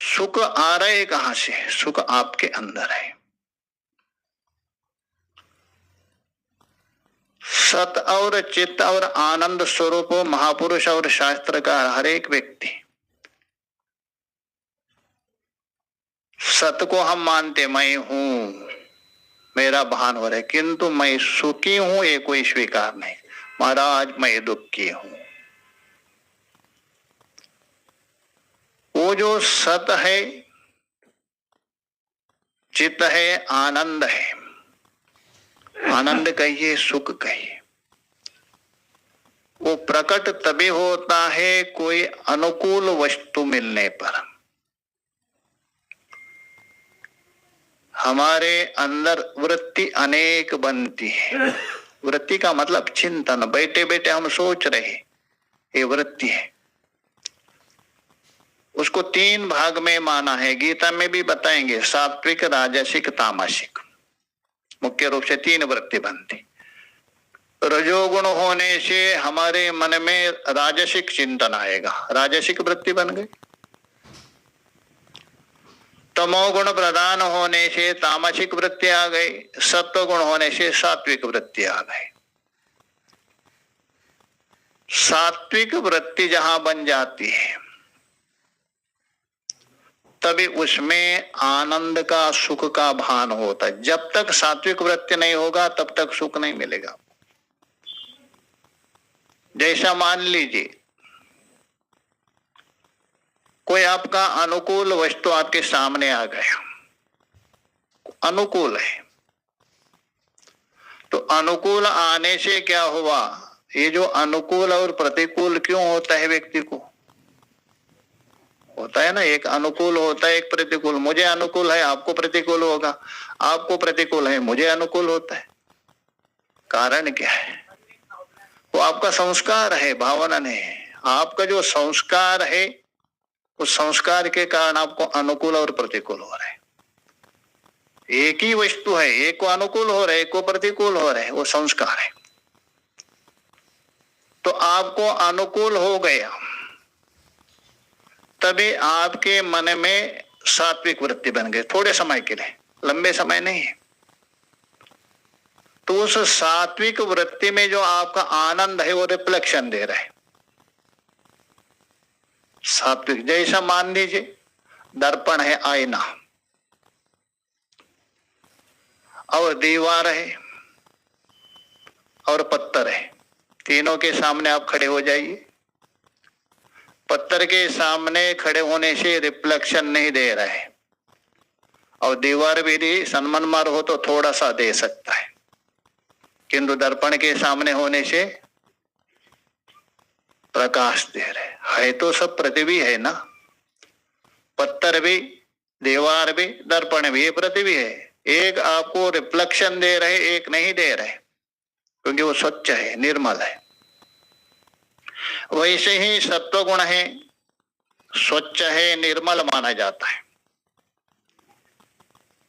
सुख आ रहे कहां से? सुख आपके अंदर है। सत और चित्त और आनंद स्वरूप महापुरुष और शास्त्र का हर एक व्यक्ति, सत को हम मानते, मैं हूं, मेरा भान हो रहा है, किंतु मैं सुखी हूं ये कोई स्वीकार नहीं। महाराज मैं दुखी हूं। वो जो सत है, चित्त है, आनंद है, आनंद कहिए, सुख कहिए, वो प्रकट तभी होता है कोई अनुकूल वस्तु मिलने पर। हमारे अंदर वृत्ति अनेक बनती है। वृत्ति का मतलब चिंतन, बैठे बैठे हम सोच रहे, ये वृत्ति है। उसको तीन भाग में माना है, गीता में भी बताएंगे, सात्विक, राजसिक, तामसिक। मुख्य रूप से तीन वृत्ति बनती। रजोगुण होने से हमारे मन में राजसिक चिंतन आएगा, राजसिक वृत्ति बन गई। तमोगुण प्रधान होने से तामसिक वृत्ति आ गई। सत्व गुण होने से सात्विक वृत्ति आ गई। सात्विक वृत्ति जहां बन जाती है तभी उसमें आनंद का, सुख का भान होता है। जब तक सात्विक वृत्ति नहीं होगा तब तक सुख नहीं मिलेगा। जैसा मान लीजिए कोई आपका अनुकूल वस्तु आपके सामने आ गया, अनुकूल है, तो अनुकूल आने से क्या हुआ? ये जो अनुकूल और प्रतिकूल क्यों होता है व्यक्ति को? होता है ना, एक अनुकूल होता है, एक प्रतिकूल। मुझे अनुकूल है, आपको प्रतिकूल होगा, आपको प्रतिकूल है, मुझे अनुकूल होता है। कारण क्या है? वो आपका संस्कार है, भावना नहीं है। आपका जो संस्कार है उस संस्कार के कारण आपको अनुकूल और प्रतिकूल हो रहा है। एक ही वस्तु है, एक को अनुकूल हो रहा है, एक को प्रतिकूल हो रहा है, वो संस्कार है। तो आपको अनुकूल हो गया तभी आपके मन में सात्विक वृत्ति बन गई, थोड़े समय के लिए, लंबे समय नहीं है। तो उस सात्विक वृत्ति में जो आपका आनंद है वो रिफ्लेक्शन दे रहा है। सात्विक, जैसा मान लीजिए दर्पण है, आईना, और दीवार है और पत्थर है, तीनों के सामने आप खड़े हो जाइए। पत्थर के सामने खड़े होने से रिफ्लेक्शन नहीं दे रहा है, और दीवार भी सनमनमार हो तो थोड़ा सा दे सकता है, किंतु दर्पण के सामने होने से प्रकाश दे रहे है। तो सब पृथ्वी है ना, पत्थर भी, दीवार भी, दर्पण भी, ये पृथ्वी है। एक आपको रिफ्लेक्शन दे रहे, एक नहीं दे रहे, क्योंकि वो स्वच्छ है, निर्मल है। वैसे ही सत्व गुण है, स्वच्छ है, निर्मल माना जाता है।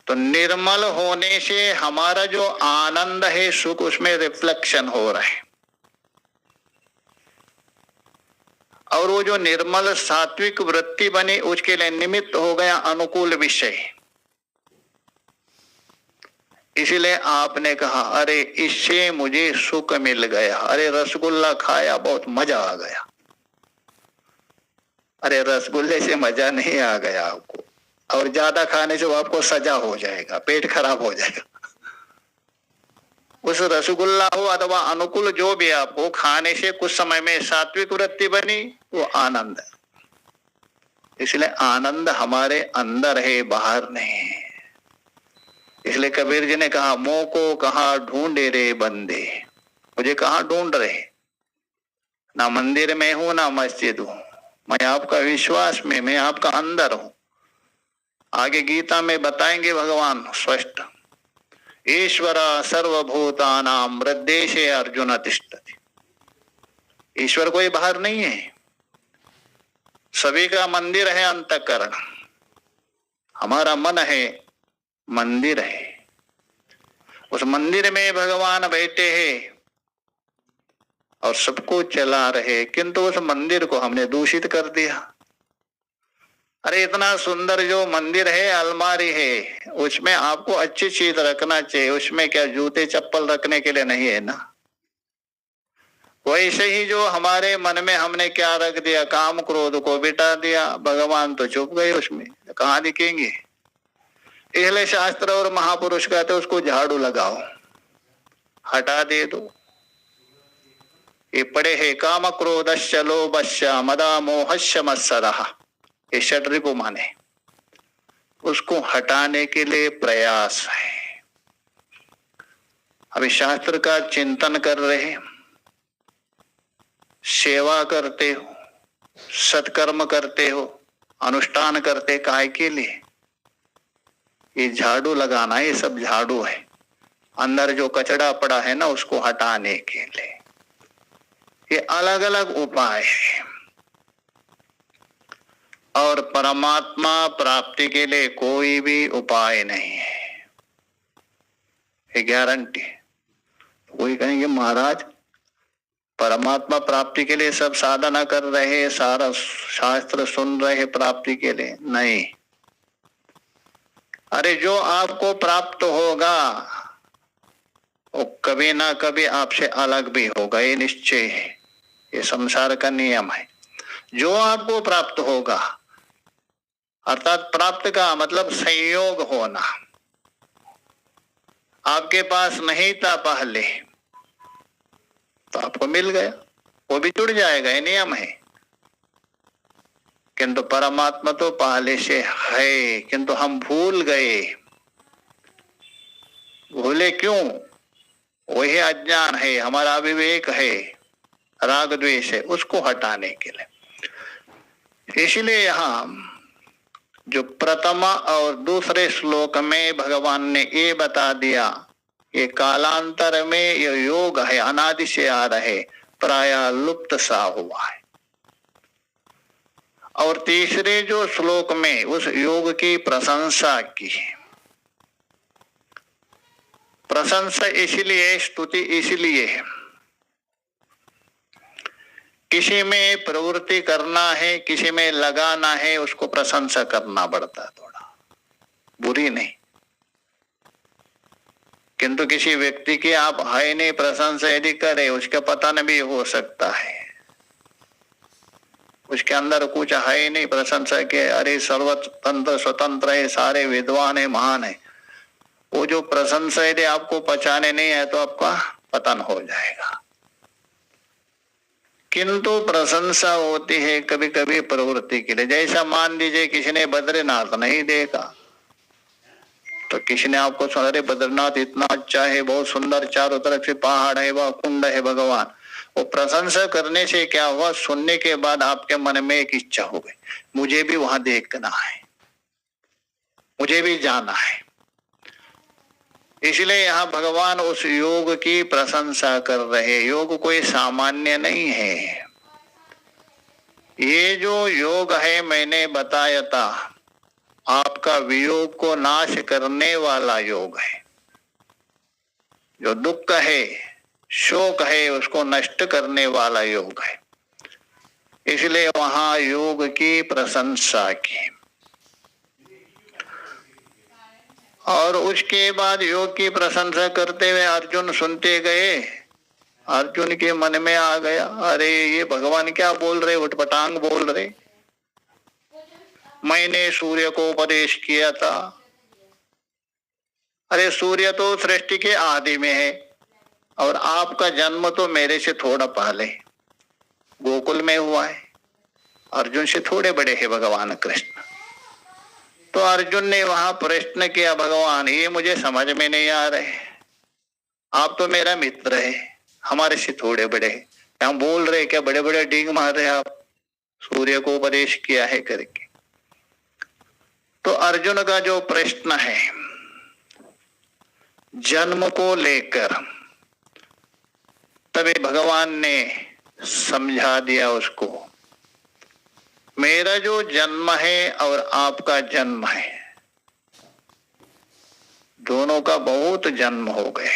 तो निर्मल होने से हमारा जो आनंद है, सुख, उसमें रिफ्लेक्शन हो रहा है। और वो जो निर्मल सात्विक वृत्ति बनी, उसके लिए निमित्त हो गया अनुकूल विषय। इसलिए आपने कहा अरे इससे मुझे सुख मिल गया, अरे रसगुल्ला खाया बहुत मजा आ गया। अरे रसगुल्ले से मजा नहीं आ गया आपको, और ज्यादा खाने से वो आपको सजा हो जाएगा, पेट खराब हो जाएगा। उस रसगुल्ला हो अथवा अनुकूल जो भी, आपको खाने से कुछ समय में सात्विक वृत्ति बनी, वो आनंद है। इसलिए आनंद हमारे अंदर है, बाहर नहीं है। इसलिए कबीर जी ने कहा, मोह को कहाँ ढूंढे रे बंदे, मुझे कहाँ ढूंढ रहे? ना मंदिर में हूं ना मस्जिद हूं, मैं आपका विश्वास में, मैं आपका अंदर हूं। आगे गीता में बताएंगे भगवान स्पष्ट, ईश्वर सर्वभूतानां हृद्देशे अर्जुन तिष्ठति। ईश्वर कोई बाहर नहीं है, सभी का मंदिर है अंतःकरण। हमारा मन है, मंदिर है, उस मंदिर में भगवान बैठे हैं और सबको चला रहे, किंतु उस मंदिर को हमने दूषित कर दिया। अरे इतना सुंदर जो मंदिर है, अलमारी है, उसमें आपको अच्छी चीज रखना चाहिए, उसमें क्या जूते चप्पल रखने के लिए नहीं है ना। वैसे ही जो हमारे मन में हमने क्या रख दिया, काम क्रोध को बिठा दिया, भगवान तो चुप गए, उसमें कहाँ दिखेंगे। इसलिए शास्त्र और महापुरुष कहते उसको झाड़ू लगाओ, हटा दे दो। ये पड़े है काम क्रोधश्च लोभश्च मदा मोहश्च मत्सरः, ये षड्रिपु को माने, उसको हटाने के लिए प्रयास है। अभी शास्त्र का चिंतन कर रहे, सेवा करते हो, सत्कर्म करते हो, अनुष्ठान करते, काय के लिए? ये झाड़ू लगाना, ये सब झाड़ू है, अंदर जो कचड़ा पड़ा है ना उसको हटाने के लिए। ये अलग अलग उपाय है। और परमात्मा प्राप्ति के लिए कोई भी उपाय नहीं है, ये गारंटी। कोई कहेंगे महाराज परमात्मा प्राप्ति के लिए सब साधना कर रहे, सारा शास्त्र सुन रहे प्राप्ति के लिए, नहीं। अरे जो आपको प्राप्त होगा वो कभी ना कभी आपसे अलग भी होगा, ये निश्चय है, ये संसार का नियम है। जो आपको प्राप्त होगा, अर्थात प्राप्त का मतलब संयोग होना, आपके पास नहीं था पहले तो आपको मिल गया, वो भी जुड़ जाएगा, ये नियम है। किंतु परमात्मा तो पहले से है, किंतु हम भूल गए। भूले क्यों? वही अज्ञान है, हमारा अविवेक है, राग द्वेष है, उसको हटाने के लिए। इसलिए यहां जो प्रथम और दूसरे श्लोक में भगवान ने ये बता दिया, ये कालांतर में ये योग है, अनादि से आ रहे, प्राय लुप्त सा हुआ है। और तीसरे जो श्लोक में उस योग की प्रशंसा की, प्रशंसा इसलिए, स्तुति इसलिए है, किसी में प्रवृत्ति करना है, किसी में लगाना है, उसको प्रशंसा करना पड़ता है, थोड़ा बुरी नहीं। किंतु किसी व्यक्ति की आप है नहीं प्रशंसा यदि करे, उसका पतन भी हो सकता है, उसके अंदर कुछ है नहीं प्रशंसा के, अरे सर्वतंत्र स्वतंत्र है, सारे विद्वान है, महान है, वो जो प्रशंसा यदि आपको पचाने नहीं है तो आपका पतन हो जाएगा। किंतु प्रशंसा होती है कभी कभी प्रवृत्ति के लिए। जैसा मान लीजिए किसी ने बद्रीनाथ नहीं देखा तो किसी ने आपको सुना, अरे बद्रीनाथ इतना अच्छा है, बहुत सुंदर, चारों तरफ से पहाड़ है, वह कुंड है, भगवान। वो प्रशंसा करने से क्या हुआ, सुनने के बाद आपके मन में एक इच्छा हो गई, मुझे भी वहां देखना है, मुझे भी जाना है। इसलिए यहाँ भगवान उस योग की प्रशंसा कर रहे। योग कोई सामान्य नहीं है, ये जो योग है मैंने बताया था, आपका वियोग को नाश करने वाला योग है। जो दुख है, शोक है, उसको नष्ट करने वाला योग है। इसलिए वहां योग की प्रशंसा की। और उसके बाद योग की प्रशंसा करते हुए अर्जुन सुनते गए। अर्जुन के मन में आ गया, अरे ये भगवान क्या बोल रहे, उठपटांग बोल रहे। मैंने सूर्य को उपदेश किया था, अरे सूर्य तो सृष्टि के आदि में है और आपका जन्म तो मेरे से थोड़ा पहले गोकुल में हुआ है, अर्जुन से थोड़े बड़े हैं भगवान कृष्ण। तो अर्जुन ने वहां प्रश्न किया, भगवान ये मुझे समझ में नहीं आ रहे, आप तो मेरा मित्र है, हमारे से थोड़े बड़े हैं, हम बोल रहे क्या बड़े बड़े डींग मार रहे आप, सूर्य को उपदेश किया है करके। तो अर्जुन का जो प्रश्न है जन्म को लेकर, तभी भगवान ने समझा दिया उसको, मेरा जो जन्म है और आपका जन्म है, दोनों का बहुत जन्म हो गए,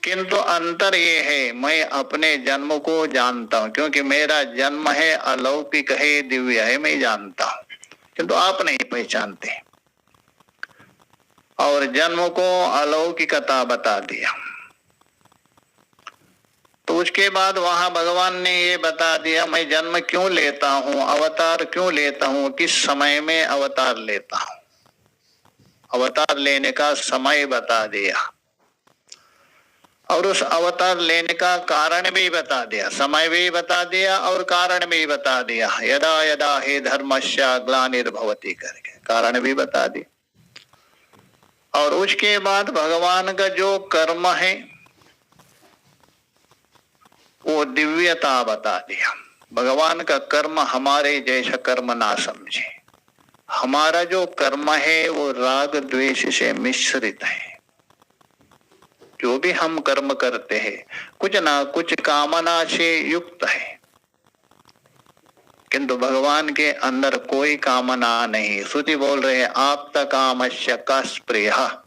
किंतु अंतर ये है मैं अपने जन्म को जानता हूं, क्योंकि मेरा जन्म है अलौकिक है, दिव्य है, मैं जानता हूं। किंतु आप नहीं पहचानते। और जन्म को अलौकिकता बता दिया। तो उसके बाद वहां भगवान ने ये बता दिया मैं जन्म क्यों लेता हूं, अवतार क्यों लेता हूं, किस समय में अवतार लेता हूं। अवतार लेने का समय बता दिया और उस अवतार लेने का कारण भी बता दिया, समय भी बता दिया और कारण भी बता दिया। यदा यदा हे धर्मस्य ग्लानिर्भवति करके कारण भी बता दिया। और उसके बाद भगवान का जो कर्म है वो दिव्यता बता दिया। भगवान का कर्म हमारे जैसा कर्म ना समझे। हमारा जो कर्म है वो राग द्वेष से मिश्रित है। जो भी हम कर्म करते हैं कुछ ना कुछ कामना से युक्त है, किंतु भगवान के अंदर कोई कामना नहीं। श्रुति बोल रहे हैं आप तक कामस्य का स्प्रेह,